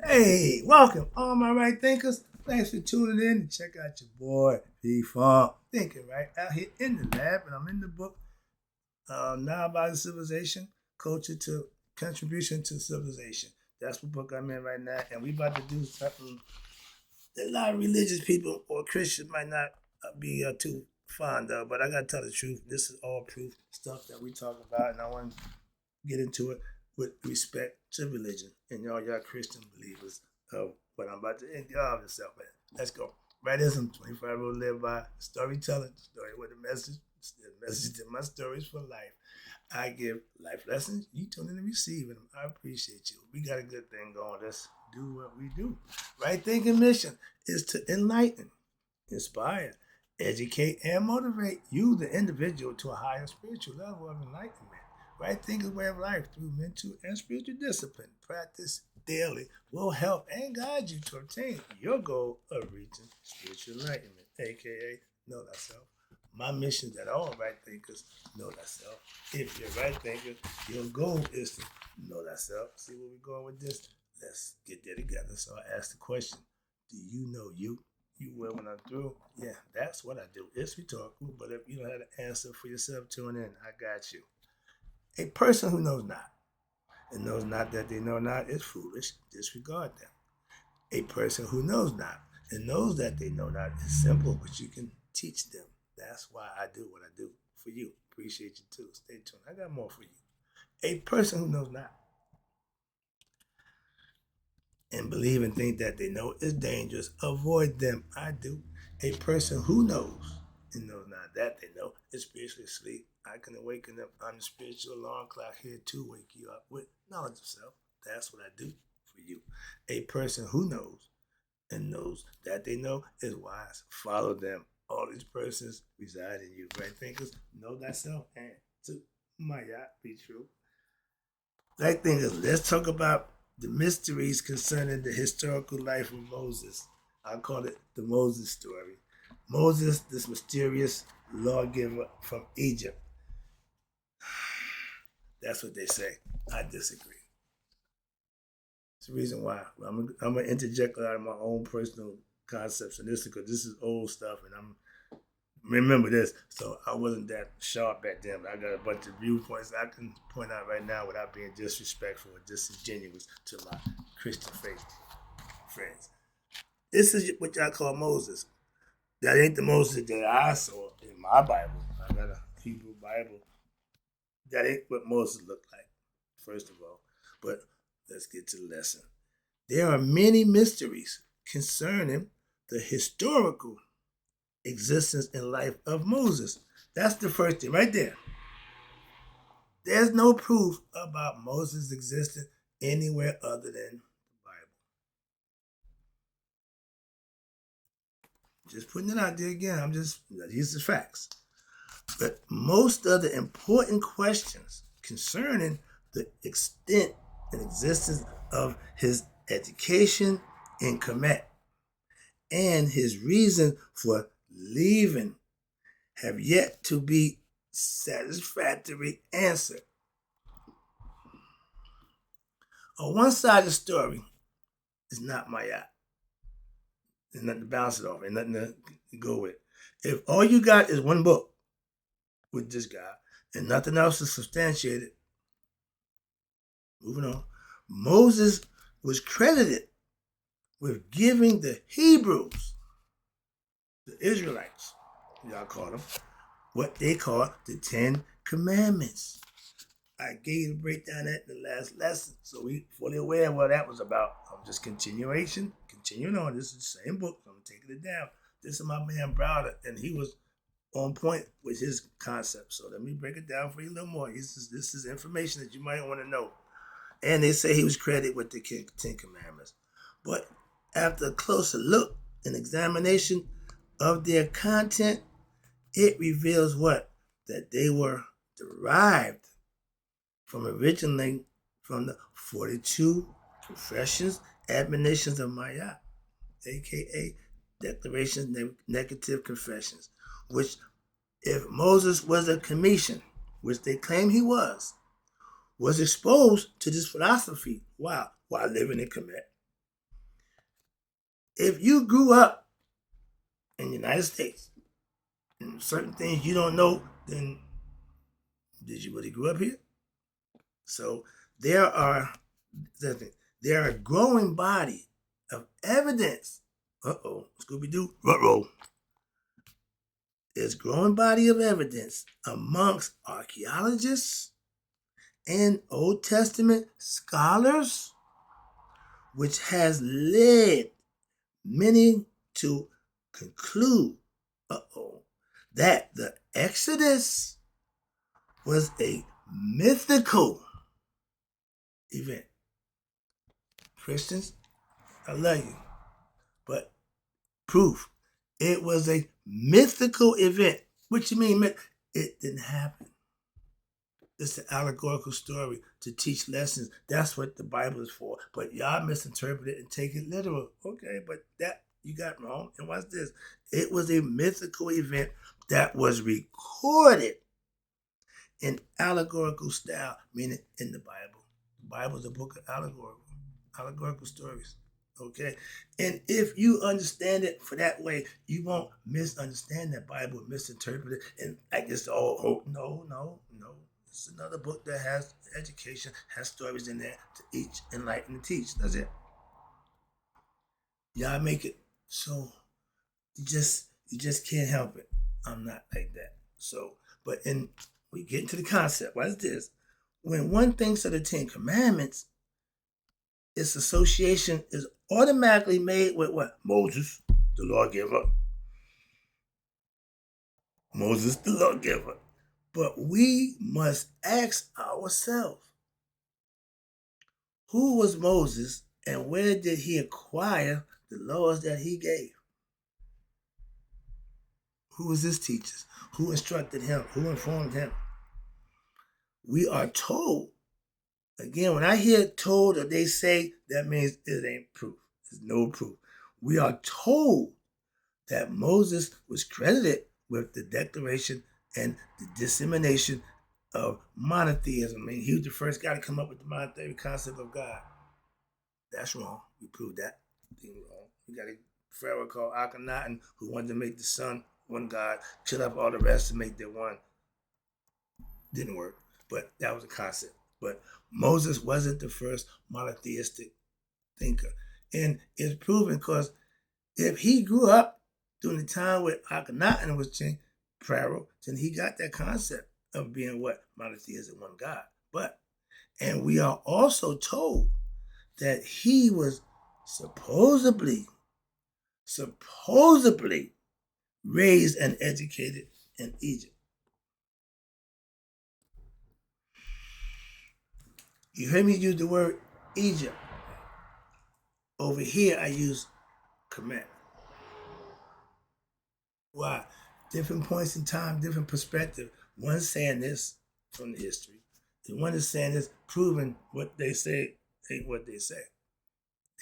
Hey, welcome, all my right thinkers. Thanks for tuning in to check out your boy P-Funk. Thinking right out here in the lab, and I'm in the book Now About Civilization, Culture to Contribution to Civilization. That's the book I'm in right now, and we about to do something that a lot of religious people or Christians might not be too fond of, but I gotta tell the truth. This is all proof stuff that we talk about, and I want to get into it with respect to religion and y'all Christian believers of what I'm about to end y'all yourself at. Let's go. Writism, 25 rules live by storytelling, story with a message. The message in my stories for life. I give life lessons. You tune in and receive them. I appreciate you. We got a good thing going. Let's do what we do. Right thinking mission is to enlighten, inspire, educate, and motivate you, the individual, to a higher spiritual level of enlightenment. Right thinking way of life through mental and spiritual discipline. Practice daily will help and guide you to obtain your goal of reaching spiritual enlightenment, aka know thyself. My mission is that all right thinkers know thyself. If you're right thinker, your goal is to know thyself. See where we're going with this? Let's get there together. So I asked the question, do you know you? You will when I'm through. Yeah, that's what I do. It's rhetorical, but if you don't have an answer for yourself, tune in. I got you. A person who knows not and knows not that they know not is foolish. Disregard them. A person who knows not and knows that they know not is simple, but you can teach them. That's why I do what I do for you. Appreciate you too. Stay tuned. I got more for you. A person who knows not and believe and think that they know is dangerous. Avoid them. I do. A person who knows and knows not that they know is spiritually asleep. I can awaken them. I'm the spiritual alarm clock here to wake you up with knowledge of self. That's what I do for you. A person who knows and knows that they know is wise. Follow them. All these persons reside in you. Right thinkers, know thyself and to my yacht be true. Right thinkers, let's talk about the mysteries concerning the historical life of Moses. I call it the Moses story. Moses, this mysterious lawgiver from Egypt. That's what they say. I disagree. It's the reason why. I'm going to interject a lot of my own personal concepts in this because this is old stuff and I'm remember this. So I wasn't that sharp back then, but I got a bunch of viewpoints I can point out right now without being disrespectful or disingenuous to my Christian faith friends. This is what y'all call Moses. That ain't the Moses that I saw in my Bible. I got a Hebrew Bible. That ain't what Moses looked like, first of all. But let's get to the lesson. There are many mysteries concerning the historical existence and life of Moses. That's the first thing right there. There's no proof about Moses' existence anywhere other than the Bible. Just putting it out there again. These are facts. But most of the important questions concerning the extent and existence of his education in Kemet and his reason for leaving have yet to be satisfactorily answered. A one-sided story is not my yacht. There's nothing to bounce it off. There's nothing to go with. If all you got is one book with this guy and nothing else is substantiated, moving on, Moses was credited with giving the Hebrews, the Israelites, y'all call them, what they call the 10 Commandments. I gave you a breakdown that in the last lesson, so we fully aware of what that was about. I'm just continuing on. This is the same book, so I'm taking it down. This is my man Browder, and he was on point with his concept. So let me break it down for you a little more. This is information that you might want to know. And they say he was credited with the 10 Commandments. But after a closer look and examination of their content, it reveals what? That they were derived from originally from the 42 confessions, admonitions of Maya, aka declarations, negative confessions, which if Moses was a Commission, which they claim he was exposed to this philosophy while living in Kemet If you grew up in the United States and certain things you don't know, then did you really grow up here? So there are a growing body of evidence. Scooby-Doo, ruh-roh. There's a growing body of evidence amongst archaeologists and Old Testament scholars, which has led many to conclude, that the Exodus was a mythical event. Christians, I love you, but proof. It was a mythical event. What you mean? It didn't happen. It's an allegorical story to teach lessons. That's what the Bible is for. But y'all misinterpret it and take it literal. Okay, but that you got wrong. And watch this. It was a mythical event that was recorded in allegorical style, meaning in the Bible. The Bible is a book of allegorical stories. Okay, and if you understand it for that way, you won't misunderstand that Bible, misinterpret it, and like it's all hope. No. It's another book that has education, has stories in there to each enlighten and teach. That's it. Y'all make it so you just can't help it. I'm not like that. So, but we get into the concept. What is this? When one thinks of the Ten Commandments, its association is automatically made with what? Moses, the lawgiver. Moses, the lawgiver. But we must ask ourselves, who was Moses and where did he acquire the laws that he gave? Who was his teachers? Who instructed him? Who informed him? We are told, again, when I hear told or they say, that means it ain't proof. There's no proof. We are told that Moses was credited with the declaration and the dissemination of monotheism. I mean, he was the first guy to come up with the monotheistic concept of God. That's wrong. We proved that thing wrong. We got a pharaoh called Akhenaten who wanted to make the sun one God, kill up all the rest to make their one. Didn't work, but that was a concept. But Moses wasn't the first monotheistic thinker. And it's proven because if he grew up during the time where Akhenaten was pharaoh, then he got that concept of being what? Monotheistic, one God. And we are also told that he was supposedly raised and educated in Egypt. You heard me use the word Egypt. Over here, I use Kemet. Why? Different points in time, different perspective. One's saying this from the history, and one is saying this, proving what they say ain't what they say.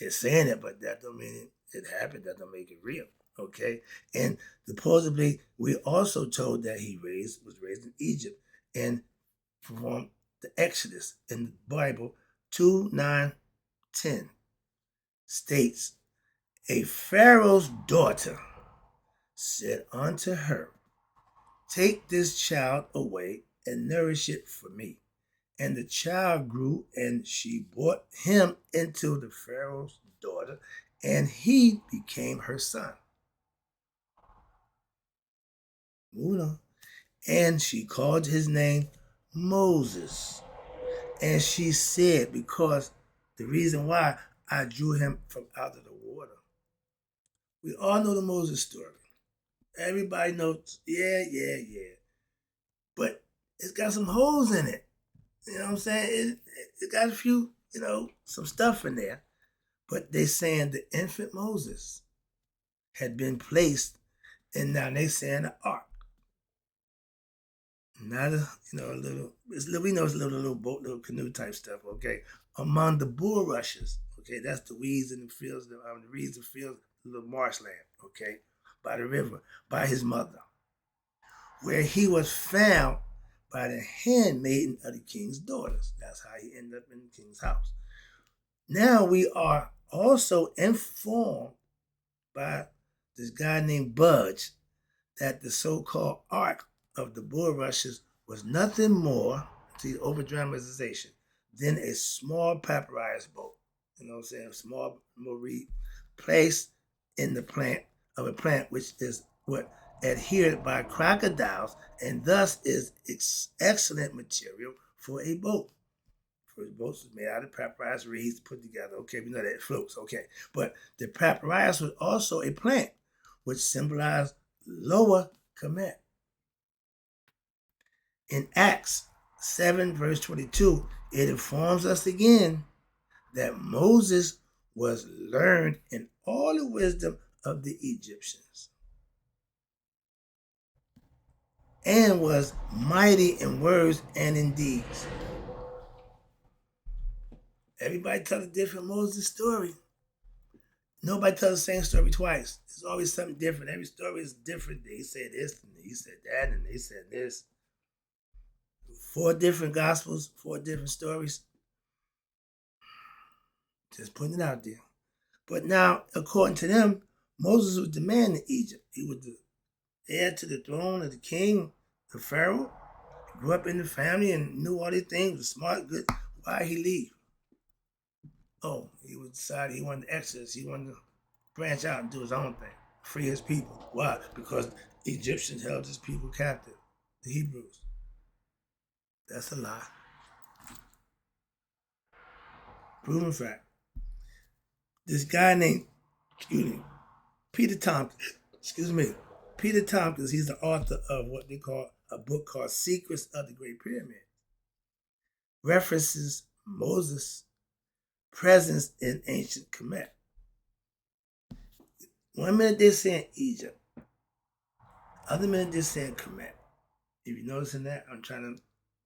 They're saying it, but that don't mean it happened. That don't make it real. Okay? And supposedly, we also told that he was raised in Egypt and performed the Exodus in the Bible 2:9-10 states, a Pharaoh's daughter said unto her, take this child away and nourish it for me. And the child grew, and she brought him into the Pharaoh's daughter, and he became her son. Moving on. And she called his name Moses. And she said, because the reason why I drew him from out of the water. We all know the Moses story. Everybody knows, yeah. But it's got some holes in it. You know what I'm saying? It got a few, some stuff in there. But they saying the infant Moses had been placed, and now they saying the ark. Not a little. We know it's a little boat, little canoe type stuff. Okay, among the bulrushes. Okay, that's the weeds in the fields, the reeds and fields, the little marshland. Okay, by the river, by his mother, where he was found by the handmaiden of the king's daughters. That's how he ended up in the king's house. Now we are also informed by this guy named Budge that the so-called ark of the bulrushes was nothing more, see, over-dramatization, than a small papyrus boat. You know what I'm saying? A small reed placed in the plant of a plant which is what adhered by crocodiles and thus is excellent material for a boat. For boats was made out of papyrus reeds put together. Okay, we know that it floats. Okay, but the papyrus was also a plant which symbolized Lower Kemet. In Acts 7, verse 22, it informs us again that Moses was learned in all the wisdom of the Egyptians and was mighty in words and in deeds. Everybody tells a different Moses story. Nobody tells the same story twice. There's always something different. Every story is different. He said this, and he said that, and they said this. 4 different gospels, 4 different stories. Just putting it out there. But now, according to them, Moses was the man in Egypt. He was the heir to the throne of the king, the pharaoh. He grew up in the family and knew all these things, was smart, good. Why'd he leave? Oh, he was decided he wanted to exodus. He wanted to branch out and do his own thing, free his people. Why? Because the Egyptians held his people captive, the Hebrews. That's a lie. Proven fact. This guy named, Peter Tompkins, Peter Tompkins, he's the author of what they call a book called Secrets of the Great Pyramid. References Moses' presence in ancient Kemet. One minute they're saying Egypt, other minute they're saying Kemet. If you're noticing that, I'm trying to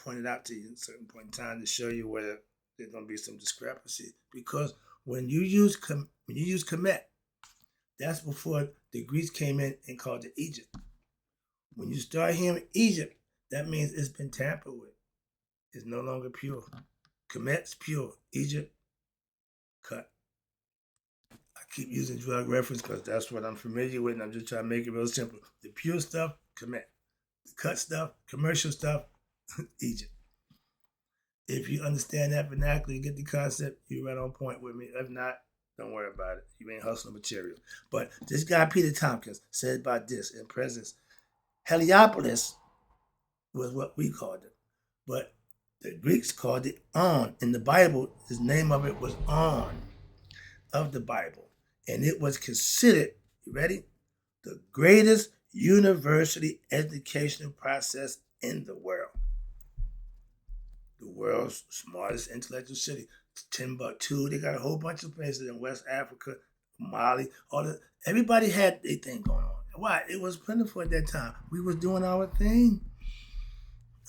point it out to you at a certain point in time to show you whether there's going to be some discrepancy. Because when you use Kemet, that's before the Greeks came in and called it Egypt. When you start hearing Egypt, that means it's been tampered with. It's no longer pure. Kemet's pure. Egypt, cut. I keep using drug reference because that's what I'm familiar with, and I'm just trying to make it real simple. The pure stuff, Kemet. The cut stuff, commercial stuff, Egypt. If you understand that vernacular, you get the concept, you're right on point with me. If not, don't worry about it. You ain't hustling material. But this guy, Peter Tompkins, said about this in presence. Heliopolis was what we called it. But the Greeks called it On. In the Bible, his name of it was On of the Bible. And it was considered, you ready? The greatest university educational process in the world. The world's smartest intellectual city. Timbuktu, they got a whole bunch of places in West Africa, Mali, everybody had their thing going on. Why? It was plentiful at that time. We was doing our thing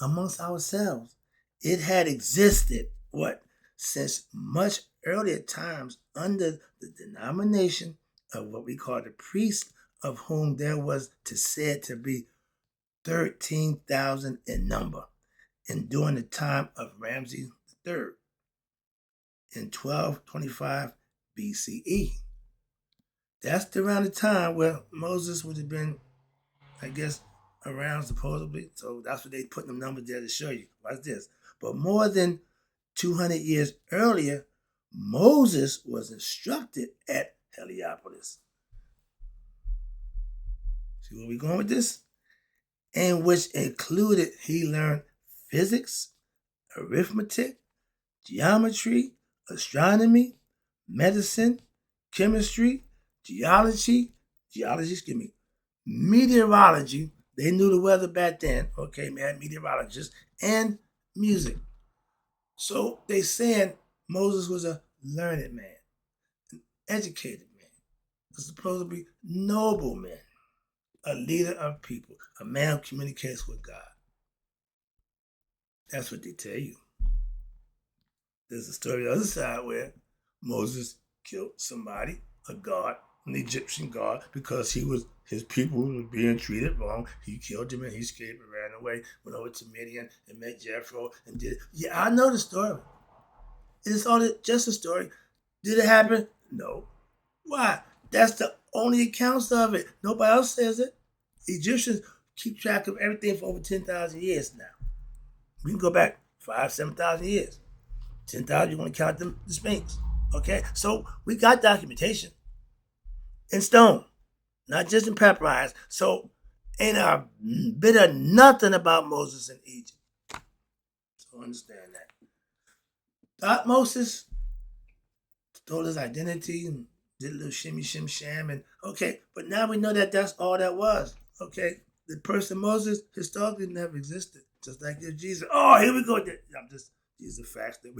amongst ourselves. It had existed, since much earlier times under the denomination of what we call the priests, of whom there was said to be 13,000 in number, and during the time of Ramses III in 1225 BCE. That's around the time where Moses would have been, I guess, around supposedly. So that's what they put them numbers there to show you. Watch this. But more than 200 years earlier, Moses was instructed at Heliopolis. See where we going with this? And which included he learned physics, arithmetic, geometry, astronomy, medicine, chemistry, meteorology. They knew the weather back then. Okay, man, meteorologists, and music. So they saying Moses was a learned man, an educated man, a supposedly noble man, a leader of people, a man who communicates with God. That's what they tell you. There's a story on the other side where Moses killed somebody, a god, an Egyptian god, because his people were being treated wrong. He killed them and he escaped and ran away, went over to Midian and met Jethro and did it. Yeah, I know the story. It is all just a story. Did it happen? No. Why? That's the only accounts of it. Nobody else says it. Egyptians keep track of everything for over 10,000 years now. We can go back 5,000, 7,000 years. 10,000, you want to count them, the Sphinx. Okay? So we got documentation in stone, not just in papyrus. So ain't a bit of nothing about Moses in Egypt. So understand that. Thought Moses stole his identity and did a little shimmy, shim, sham, and okay, but now we know that that's all that was. Okay, the person Moses historically never existed, just like your Jesus. Oh, here we go. I'm just, these are facts that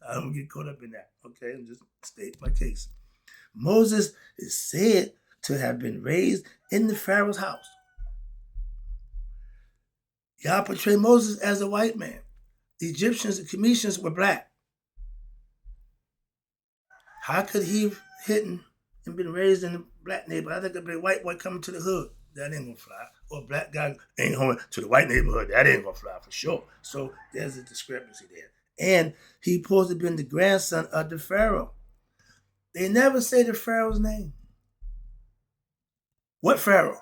I don't get caught up in that. Okay, I'm just state my case. Moses is said to have been raised in the Pharaoh's house. Y'all portray Moses as a white man. The Egyptians and Cometians were black. How could he have hidden and been raised in a black neighborhood? I think it'd be a white boy coming to the hood. That ain't gonna fly. Or a black guy ain't going to the white neighborhood. That ain't gonna fly for sure. So there's a discrepancy there. And he supposed to have been the grandson of the Pharaoh. They never say the Pharaoh's name. What Pharaoh?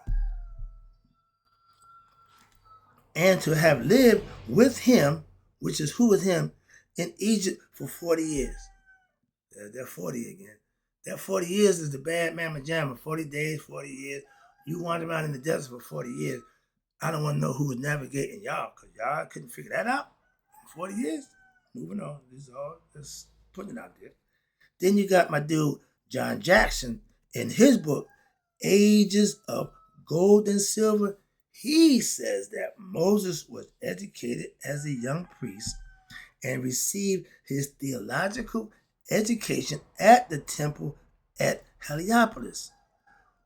And to have lived with him, which is who is him, in Egypt for 40 years. That 40 again. That 40 years is the bad mamma jamma. 40 days, 40 years. You wander around in the desert for 40 years. I don't want to know who was navigating y'all, because y'all couldn't figure that out. 40 years. Moving on. This is all just putting it out there. Then you got my dude, John Jackson, in his book, Ages of Gold and Silver. He says that Moses was educated as a young priest and received his theological education at the temple at Heliopolis,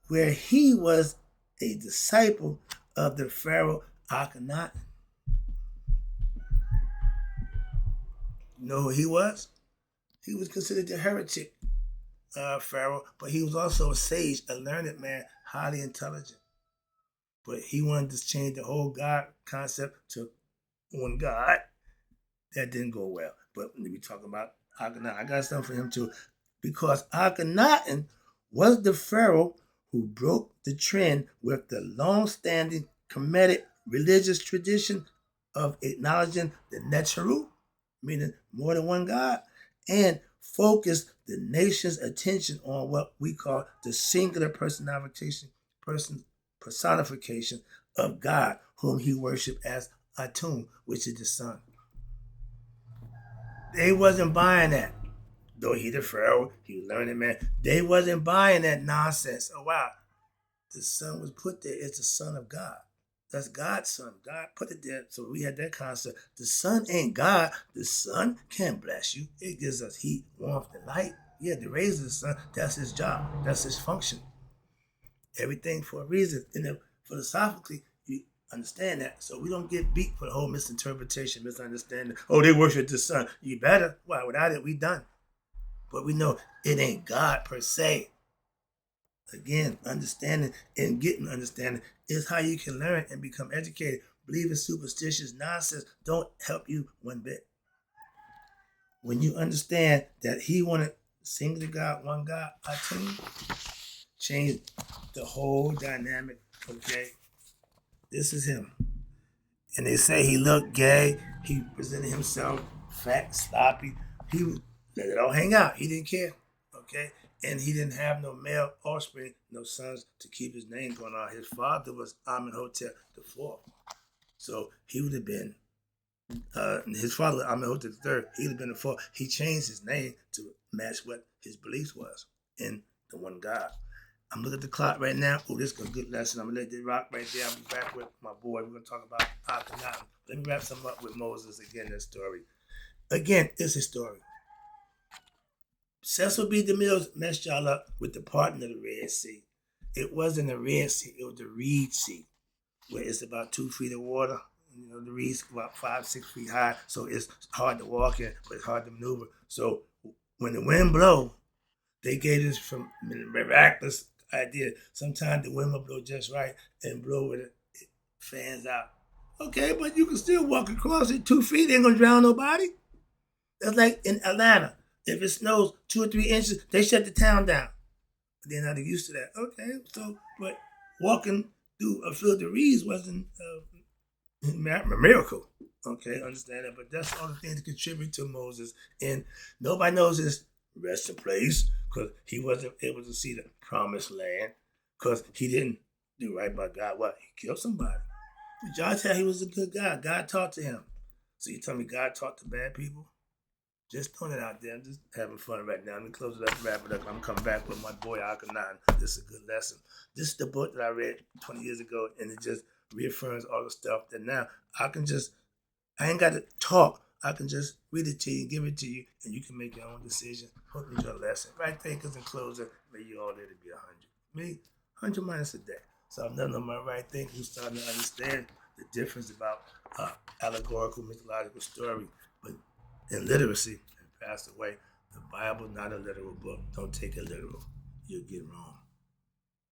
where he was a disciple of the Pharaoh Akhenaten. You know who he was? He was considered the heretic Pharaoh, but he was also a sage, a learned man, highly intelligent. But he wanted to change the whole God concept to one God. That didn't go well. But when we talk about Akhenaten, I got something for him too. Because Akhenaten was the Pharaoh who broke the trend with the long-standing Kemetic religious tradition of acknowledging the Neteru, meaning more than one God, and focused the nation's attention on what we call the singular personification of God, whom he worshipped as Atum, which is the sun. They wasn't buying that. Though he the Pharaoh, he was learning, man. They wasn't buying that nonsense. Oh, wow. The son was put there as the son of God. That's God's son. God put it there. So we had that concept. The sun ain't God. The sun can bless you. It gives us heat, warmth, and light. Yeah, the rays of the sun, that's his job. That's his function. Everything for a reason. And then philosophically, you understand that. So we don't get beat for the whole misinterpretation, misunderstanding. Oh, they worship the sun. You better. Why? Without it, we done. But we know it ain't God per se. Again, understanding and getting understanding is how you can learn and become educated. Believing superstitious nonsense don't help you one bit. When you understand that he wanted singular God, one God, Atum, change the whole dynamic, okay? This is him. And they say he looked gay. He presented himself fat, sloppy. He let it all hang out. He didn't care, okay? And he didn't have no male offspring, no sons to keep his name going on. His father was Amenhotep IV. So he would have been, his father was Amenhotep III. He would have been the fourth. He changed his name to match what his beliefs was in the one God. I'm looking at the clock right now. Oh, this is a good lesson. I'm going to let it rock right there. I'll be back with my boy. We're going to talk about Akhenaten. Let me wrap something up with Moses again, that story. Again, it's his story. Cecil B. DeMille messed y'all up with the parting of the Red Sea. It wasn't the Red Sea, it was the Reed Sea, where it's about 2 feet of water. You know, the reed's about 5, 6 feet high, so it's hard to walk in, but it's hard to maneuver. So when the wind blows, they gave this from miraculous idea. Sometimes the wind will blow just right and blow with it fans out. Okay, but you can still walk across it 2 feet, ain't gonna drown nobody. That's like in Atlanta. If it snows 2 or 3 inches, they shut the town down. They're not used to that. Okay, so, but walking through a field of reeds wasn't a miracle. Okay, understand that. But that's all the things that contribute to Moses. And nobody knows his resting place because he wasn't able to see the promised land because he didn't do right by God. What? He killed somebody. But John said he was a good guy. God talked to him. So you tell me God talked to bad people? Just throwing it out there. I'm just having fun right now. Let me close it up, wrap it up. I'm coming back with my boy Akanan. This is a good lesson. This is the book that I read 20 years ago, and it just reaffirms all the stuff that now I ain't got to talk. I can just read it to you, give it to you, and you can make your own decision. Hope you enjoy the lesson. Right thinkers in closing, may you all live to be 100. Me, 100 minus a day. So I'm done on my right thinking, who's starting to understand the difference about allegorical, mythological story. But in literacy, and passed away, the Bible not a literal book. Don't take it literal. You'll get wrong.